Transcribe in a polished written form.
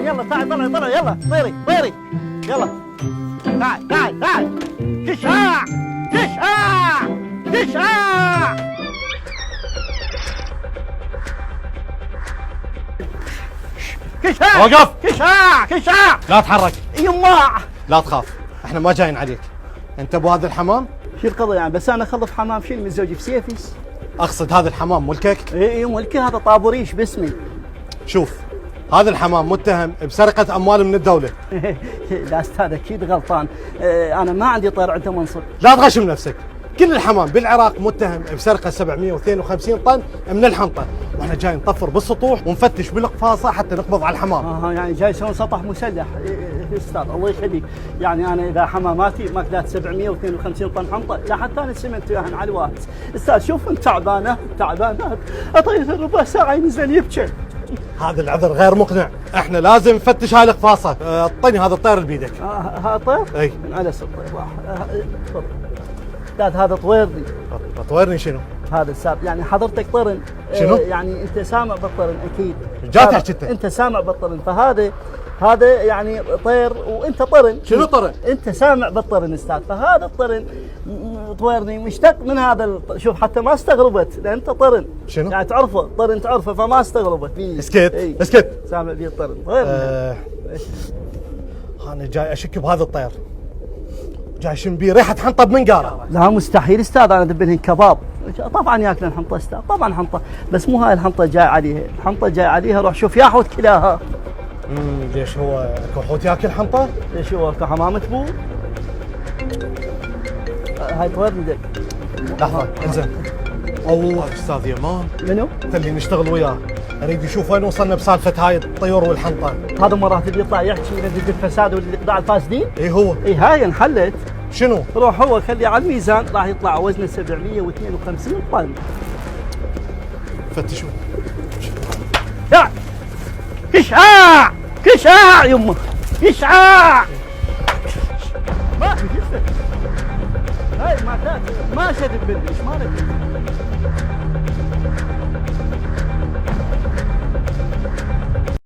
يلا تعال طلع يلا طيري يلا تعال كشاع وقف. كشاع لا تحرك. يما لا تخاف، احنا ما جايين عليك. انت ابو هذا الحمام؟ شو القضية يعني؟ بس انا اخلف حمام شيل من زوجي في سيفس. اقصد هذا الحمام ملكك؟ اي ملكي، هذا طابوريش باسمي. شوف، هذا الحمام متهم بسرقة اموال من الدولة. لا استاذ اكيد غلطان، انا ما عندي طير عنده منصب. لا تغشم نفسك، كل الحمام بالعراق متهم بسرقة 752 طن من الحنطة، واحنا جاي نطفر بالسطوح ونفتش بالاقفاصة حتى نقبض على الحمام. يعني جاي يسوون سطح مسلح. استاذ الله يخليك، يعني انا اذا حماماتي ماكلات 752 طن حنطة لا حتى انا سمنت وياهن على الواحد. استاذ شوف انت تعبانه اعطيته ربع ساعة ينزل يبكي. هذا العذر غير مقنع، احنا لازم نفتش هاي الاقفاصة. اعطيني هذا الطير اللي بيدك. هذا طير؟ اي على الطير واحد. تفضل استاذ، هذا طويرني. طويرني شنو؟ هذا استاذ يعني حضرتك طرن. شنو؟ يعني انت سامع بالطرن اكيد. جاي تحكي انت سامع بالطرن، فهذا يعني طير وانت طرن. شنو طرن؟ انت سامع بالطرن استاذ، فهذا الطرن طويرني مشتق من هذا شوف حتى ما استغربت لان انت طرن. شنو؟ يعني تعرفه طرن تعرفه فما استغربت فيه. اسكت سامع فيه الطرن طويرني. انا جاي اشك بهذا الطير، جاي شم بيه ريحة حنطة بمنقارة. لا مستحيل استاذ، انا ادب لهن كباب. طبعا ياكلن حنطه استاذ، طبعا حنطه، بس مو هاي الحنطه جاي عليها، الحنطه جاي عليها روح شوف يا حوت كلاها. ليش هو كحوت ياكل حنطه؟ ليش هو كحمامة بو؟ هاي طويرني دك. لحظة انزين. الله استاذ يمان، منو؟ انت اللي نشتغل وياه، اريد يشوف وين وصلنا بسالفة هاي الطيور والحنطة. هذا مرات يطلع يحكي ضد الفساد والاقطاع الفاسدين؟ اي هو. اي هاي انحلت. شنو؟ روح هو خليه على الميزان راح يطلع وزنه 752 طن. فتشوا. لا كشاع يمه كشاع. ما هاي ما شد البلش ما لك.